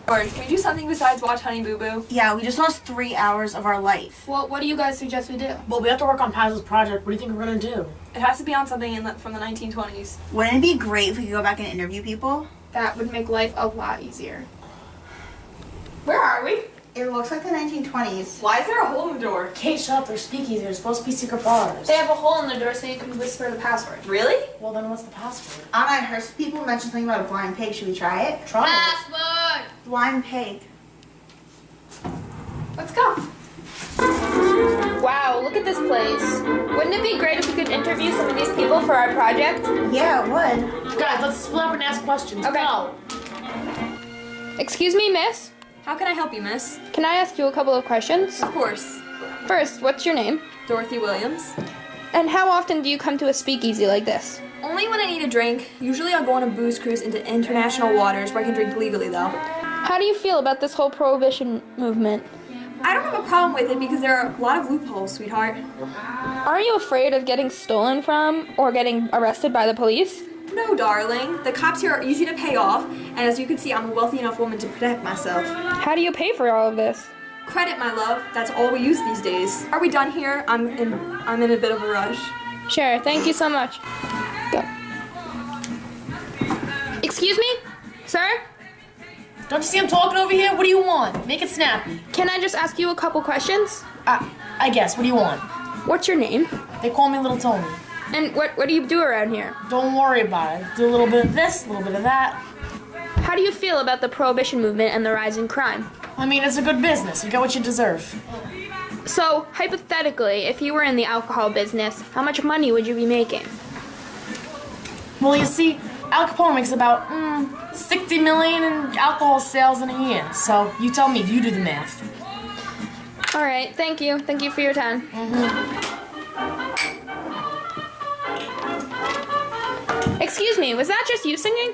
Or can we do something besides watch Honey Boo Boo? Yeah, we just lost 3 hours of our life. Well, what do you guys suggest we do? Well, we have to work on Paz's project. What do you think we're gonna do? It has to be on something from the 1920s. Wouldn't it be great if we could go back and interview people? That would make life a lot easier. Where are we? It looks like the 1920s. Why is there a hole in the door? Kate, shut up. They're speakeasy. They're supposed to be secret bars. They have a hole in the door so you can whisper the password. Really? Well, then what's the password? Anna, I heard some people mention something about a blind pig. Should we try it? Try it. Password! Blind pig. Let's go. Wow, look at this place. Wouldn't it be great if we could interview some of these people for our project? Yeah, it would. Guys, let's split up and ask questions. Okay. Go. Excuse me, miss? How can I help you, miss? Can I ask you a couple of questions? Of course. First, what's your name? Dorothy Williams. And how often do you come to a speakeasy like this? Only when I need a drink. Usually I'll go on a booze cruise into international waters where I can drink legally, though. How do you feel about this whole prohibition movement? I don't have a problem with it because there are a lot of loopholes, sweetheart. Aren't you afraid of getting stolen from or getting arrested by the police? No, darling. The cops here are easy to pay off, and as you can see, I'm a wealthy enough woman to protect myself. How do you pay for all of this? Credit, my love. That's all we use these days. Are we done here? I'm in a bit of a rush. Sure, thank you so much. Go. Excuse me? Sir? Don't you see I'm talking over here? What do you want? Make it snappy. Can I just ask you a couple questions? I guess. What do you want? What's your name? They call me Little Tony. And what do you do around here? Don't worry about it. Do a little bit of this, a little bit of that. How do you feel about the prohibition movement and the rise in crime? I mean, it's a good business. You get what you deserve. So, hypothetically, if you were in the alcohol business, how much money would you be making? Well, you see, Al Capone makes about 60 million in alcohol sales in a year. So you tell me, you do the math. All right, thank you. Thank you for your time. Excuse me, was that just you singing?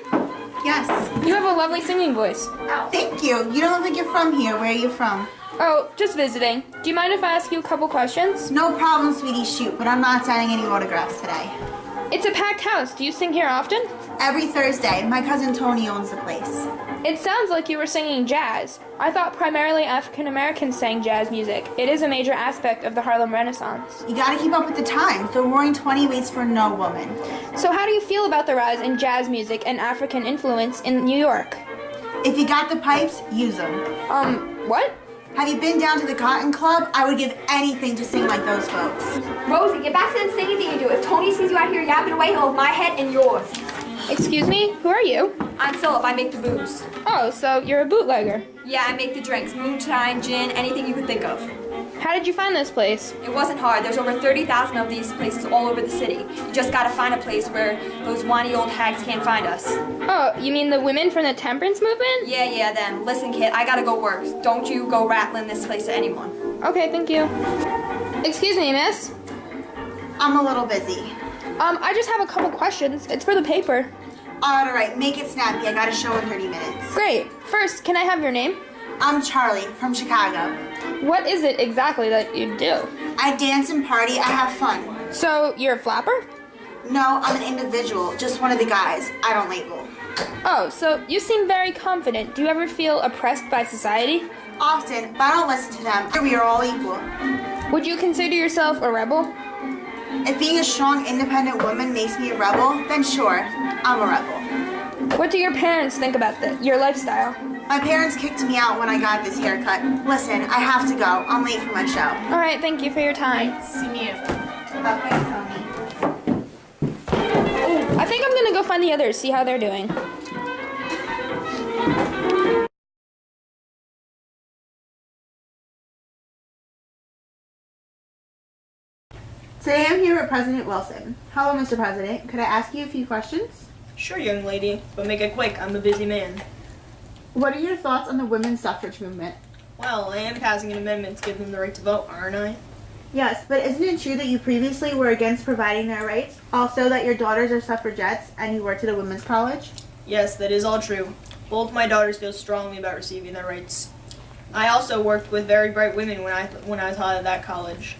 Yes. You have a lovely singing voice. Thank you. You don't look like you're from here. Where are you from? Oh, just visiting. Do you mind if I ask you a couple questions? No problem, sweetie. Shoot, but I'm not signing any autographs today. It's a packed house. Do you sing here often? Every Thursday. My cousin Tony owns the place. It sounds like you were singing jazz. I thought primarily African Americans sang jazz music. It is a major aspect of the Harlem Renaissance. You gotta keep up with the times. The Roaring 20 waits for no woman. So how do you feel about the rise in jazz music and African influence in New York? If you got the pipes, use them. What? Have you been down to the Cotton Club? I would give anything to sing like those folks. Rosie, get back to the singing thing you do. If Tony sees you out here yapping away, he'll have my head and yours. Excuse me? Who are you? I'm Philip. I make the booze. Oh, so you're a bootlegger. Yeah, I make the drinks. Moonshine, gin, anything you could think of. How did you find this place? It wasn't hard. There's over 30,000 of these places all over the city. You just gotta find a place where those whiny old hags can't find us. Oh, you mean the women from the temperance movement? Yeah, them. Listen, kid, I gotta go work. Don't you go rattling this place to anyone. Okay, thank you. Excuse me, miss? I'm a little busy. I just have a couple questions. It's for the paper. Alright, make it snappy. I got a show in 30 minutes. Great. First, can I have your name? I'm Charlie from Chicago. What is it exactly that you do? I dance and party. I have fun. So, you're a flapper? No, I'm an individual. Just one of the guys. I don't label. Oh, so you seem very confident. Do you ever feel oppressed by society? Often, but I don't listen to them. We are all equal. Would you consider yourself a rebel? If being a strong, independent woman makes me a rebel, then sure, I'm a rebel. What do your parents think about your lifestyle? My parents kicked me out when I got this haircut. Listen, I have to go. I'm late for my show. All right, thank you for your time. See me after. Bye, Tony. I think I'm gonna go find the others, see how they're doing. Today I'm here with President Wilson. Hello, Mr. President. Could I ask you a few questions? Sure, young lady, but make it quick. I'm a busy man. What are your thoughts on the women's suffrage movement? Well, I am passing an amendment to give them the right to vote, aren't I? Yes, but isn't it true that you previously were against providing their rights? Also that your daughters are suffragettes and you worked at a women's college? Yes, that is all true. Both my daughters feel strongly about receiving their rights. I also worked with very bright women when I taught at that college.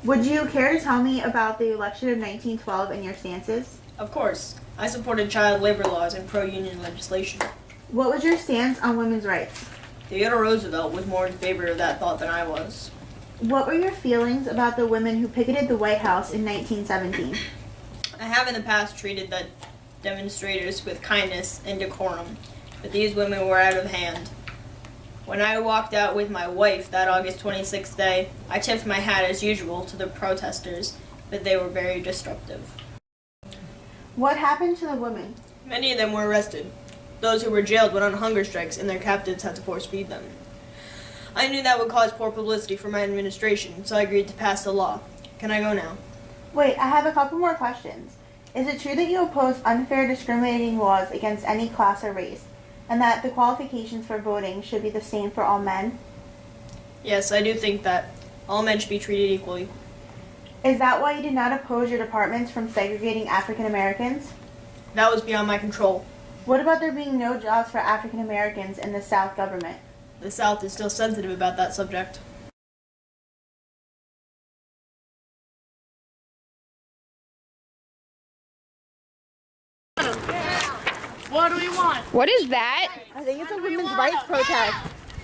Would you care to tell me about the election of 1912 and your stances? Of course, I supported child labor laws and pro-union legislation. What was your stance on women's rights? Theodore Roosevelt was more in favor of that thought than I was. What were your feelings about the women who picketed the White House in 1917? I have in the past treated the demonstrators with kindness and decorum, but these women were out of hand. When I walked out with my wife that August 26th day, I tipped my hat as usual to the protesters, but they were very disruptive. What happened to the women? Many of them were arrested. Those who were jailed went on hunger strikes and their captives had to force feed them. I knew that would cause poor publicity for my administration, so I agreed to pass the law. Can I go now? Wait, I have a couple more questions. Is it true that you oppose unfair discriminating laws against any class or race, and that the qualifications for voting should be the same for all men? Yes, I do think that all men should be treated equally. Is that why you did not oppose your departments from segregating African Americans? That was beyond my control. What about there being no jobs for African Americans in the South government? The South is still sensitive about that subject. What do we want? What is that? I think it's a women's rights protest.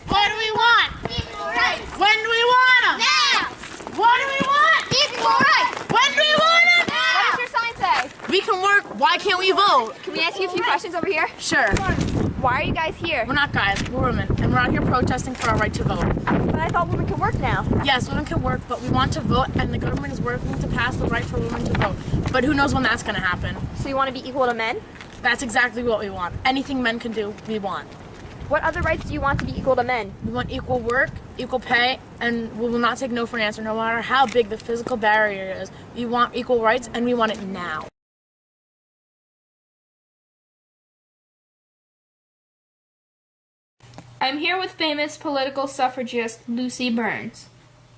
What do we want? Equal rights. When do we want them? Now. What do we want? Equal rights. When do we want them? What does your sign say? We can work. Why can't we vote? Can we ask you a few questions over here? Sure. Why are you guys here? We're not guys. We're women, and we're out here protesting for our right to vote. But I thought women could work now. Yes, women can work, but we want to vote, and the government is working to pass the right for women to vote. But who knows when that's going to happen? So you want to be equal to men? That's exactly what we want. Anything men can do, we want. What other rights do you want to be equal to men? We want equal work, equal pay, and we will not take no for an answer, no matter how big the physical barrier is. We want equal rights, and we want it now. I'm here with famous political suffragist Lucy Burns.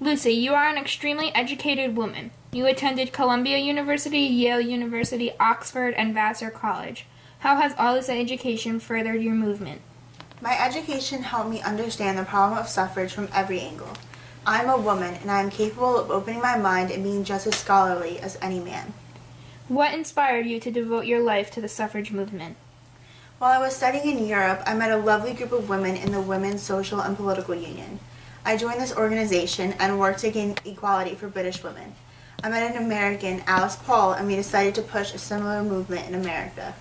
Lucy, you are an extremely educated woman. You attended Columbia University, Yale University, Oxford, and Vassar College. How has all this education furthered your movement? My education helped me understand the problem of suffrage from every angle. I'm a woman, and I am capable of opening my mind and being just as scholarly as any man. What inspired you to devote your life to the suffrage movement? While I was studying in Europe, I met a lovely group of women in the Women's Social and Political Union. I joined this organization and worked to gain equality for British women. I met an American, Alice Paul, and we decided to push a similar movement in America.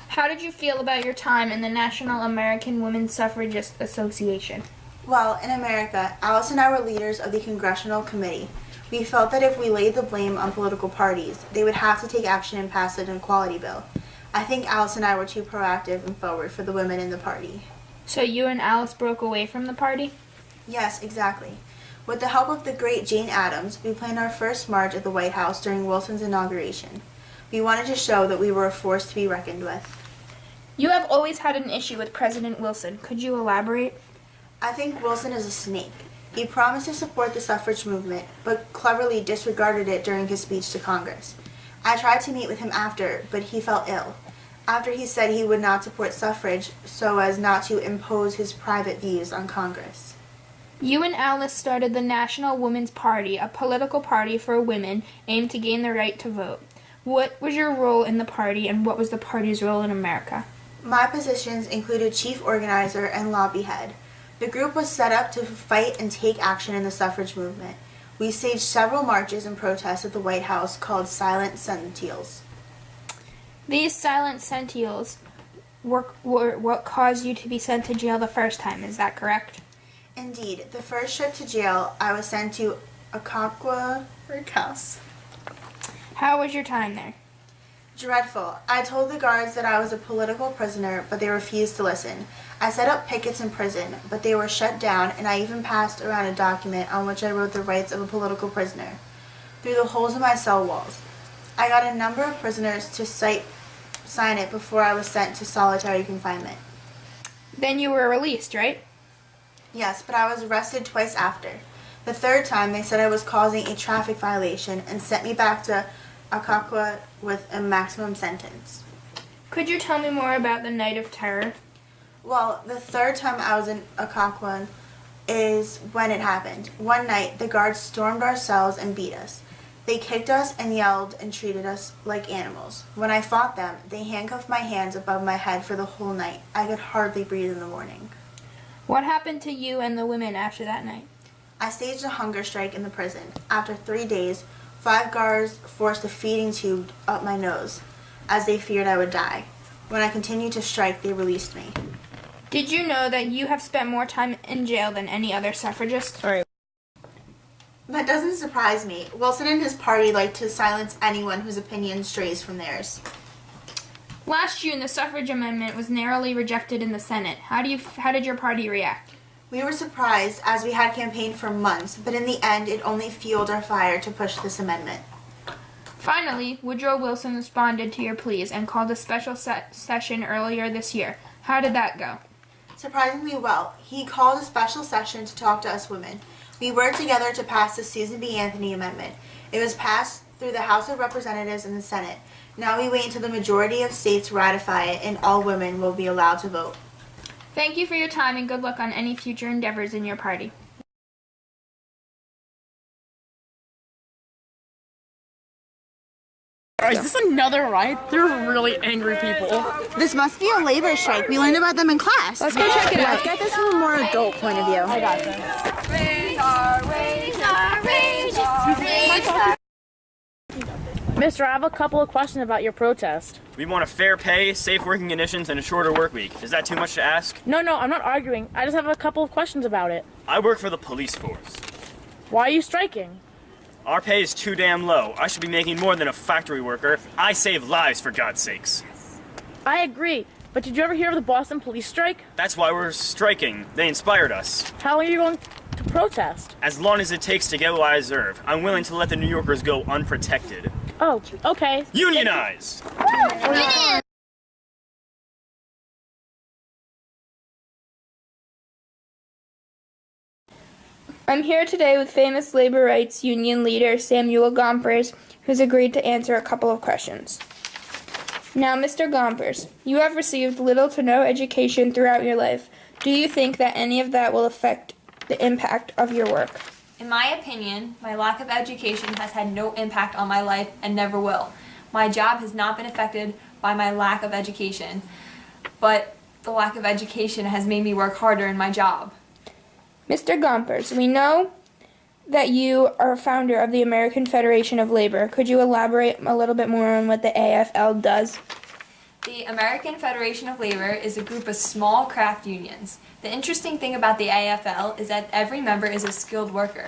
How did you feel about your time in the National American Women's Suffragist Association? Well, in America, Alice and I were leaders of the Congressional Committee. We felt that if we laid the blame on political parties, they would have to take action and pass an equality bill. I think Alice and I were too proactive and forward for the women in the party. So you and Alice broke away from the party? Yes, exactly. With the help of the great Jane Addams, we planned our first march at the White House during Wilson's inauguration. We wanted to show that we were a force to be reckoned with. You have always had an issue with President Wilson. Could you elaborate? I think Wilson is a snake. He promised to support the suffrage movement, but cleverly disregarded it during his speech to Congress. I tried to meet with him after, but he fell ill. After he said he would not support suffrage so as not to impose his private views on Congress. You and Alice started the National Women's Party, a political party for women aimed to gain the right to vote. What was your role in the party, and what was the party's role in America? My positions included chief organizer and lobby head. The group was set up to fight and take action in the suffrage movement. We staged several marches and protests at the White House called Silent Sentinels. These silent sentinels were what caused you to be sent to jail the first time, is that correct? Indeed, the first trip to jail, I was sent to Occoquan House. How was your time there? Dreadful. I told the guards that I was a political prisoner, but they refused to listen. I set up pickets in prison, but they were shut down, and I even passed around a document on which I wrote the rights of a political prisoner through the holes in my cell walls. I got a number of prisoners to sign it before I was sent to solitary confinement. Then you were released, right? Yes, but I was arrested twice after. The third time, they said I was causing a traffic violation and sent me back to Occoquan with a maximum sentence. Could you tell me more about the Night of Terror? Well, the third time I was in Occoquan is when it happened. One night, the guards stormed our cells and beat us. They kicked us and yelled and treated us like animals. When I fought them, they handcuffed my hands above my head for the whole night. I could hardly breathe in the morning. What happened to you and the women after that night? I staged a hunger strike in the prison. After 3 days, 5 guards forced a feeding tube up my nose, as they feared I would die. When I continued to strike, they released me. Did you know that you have spent more time in jail than any other suffragist? All right. That doesn't surprise me. Wilson and his party like to silence anyone whose opinion strays from theirs. Last June, the suffrage amendment was narrowly rejected in the Senate. How did your party react? We were surprised as we had campaigned for months, but in the end it only fueled our fire to push this amendment. Finally, Woodrow Wilson responded to your pleas and called a special session earlier this year. How did that go? Surprisingly well, he called a special session to talk to us women. We worked together to pass the Susan B. Anthony Amendment. It was passed through the House of Representatives and the Senate. Now we wait until the majority of states ratify it and all women will be allowed to vote. Thank you for your time and good luck on any future endeavors in your party. Is this another riot? They're really angry people. This must be a labor strike. We learned about them in class. Let's go check it out. Let's get this from a more adult point of view. I got this. Mister, I have a couple of questions about your protest. We want a fair pay, safe working conditions, and a shorter work week. Is that too much to ask? No, I'm not arguing. I just have a couple of questions about it. I work for the police force. Why are you striking? Our pay is too damn low. I should be making more than a factory worker. I save lives, for God's sakes. I agree, but did you ever hear of the Boston police strike? That's why we're striking. They inspired us. How long are you going to protest? As long as it takes to get what I deserve. I'm willing to let the New Yorkers go unprotected. Oh, okay. Unionize! I'm here today with famous labor rights union leader Samuel Gompers, who's agreed to answer a couple of questions. Now, Mr. Gompers, you have received little to no education throughout your life. Do you think that any of that will affect the impact of your work? In my opinion, my lack of education has had no impact on my life and never will. My job has not been affected by my lack of education, but the lack of education has made me work harder in my job. Mr. Gompers, we know that you are a founder of the American Federation of Labor. Could you elaborate a little bit more on what the AFL does? The American Federation of Labor is a group of small craft unions. The interesting thing about the AFL is that every member is a skilled worker.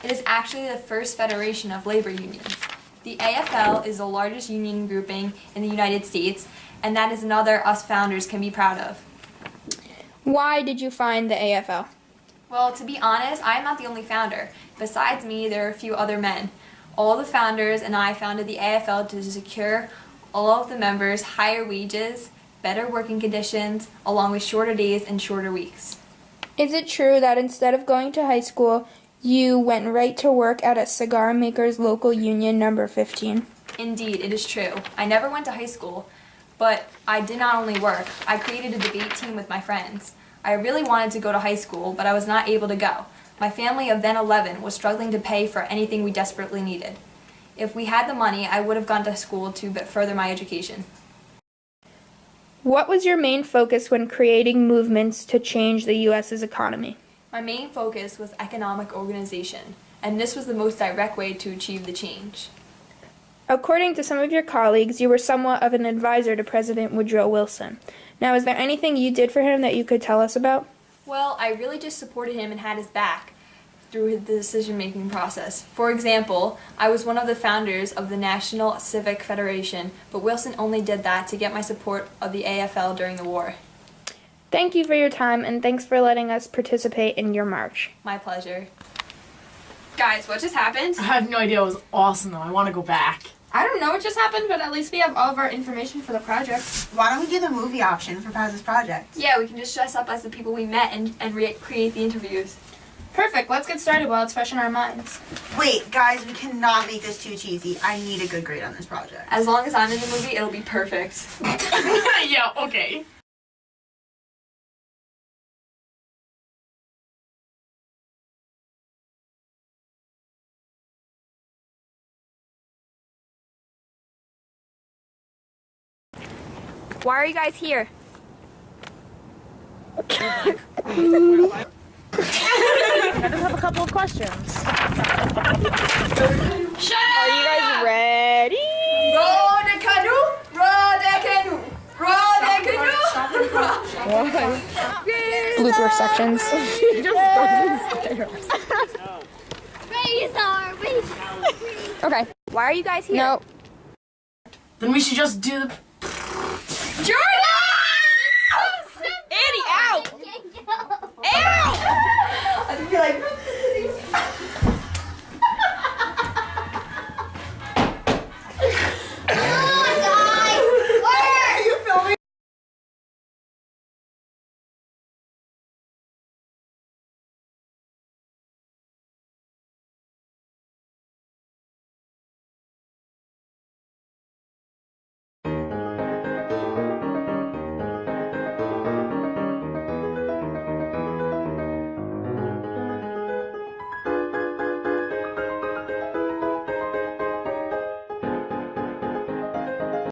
It is actually the first federation of labor unions. The AFL is the largest union grouping in the United States, and that is another us founders can be proud of. Why did you find the AFL? Well, to be honest, I am not the only founder. Besides me, there are a few other men. All the founders and I founded the AFL to secure all of the members higher wages, better working conditions, along with shorter days and shorter weeks. Is it true that instead of going to high school, you went right to work at a cigar maker's local union number 15? Indeed, it is true. I never went to high school, but I did not only work. I created a debate team with my friends. I really wanted to go to high school, but I was not able to go. My family of then 11 was struggling to pay for anything we desperately needed. If we had the money, I would have gone to school to further my education. What was your main focus when creating movements to change the U.S.'s economy? My main focus was economic organization, and this was the most direct way to achieve the change. According to some of your colleagues, you were somewhat of an advisor to President Woodrow Wilson. Now, is there anything you did for him that you could tell us about? Well, I really just supported him and had his back through the decision-making process. For example, I was one of the founders of the National Civic Federation, but Wilson only did that to get my support of the AFL during the war. Thank you for your time, and thanks for letting us participate in your march. My pleasure. Guys, what just happened? I have no idea. It was awesome, though. I want to go back. I don't know what just happened, but at least we have all of our information for the project. Why don't we do the movie option for Paz's project? Yeah, we can just dress up as the people we met and recreate the interviews. Perfect. Let's get started while it's fresh in our minds. Wait, guys, we cannot make this too cheesy. I need a good grade on this project. As long as I'm in the movie, it'll be perfect. Yeah, okay. Why are you guys here? I just have a couple of questions. Are you guys ready? Row the canoe, row the canoe, row the canoe. Blooper sections. Okay. Why are you guys here? No. Then we should just do the. Annie, ow! Ow!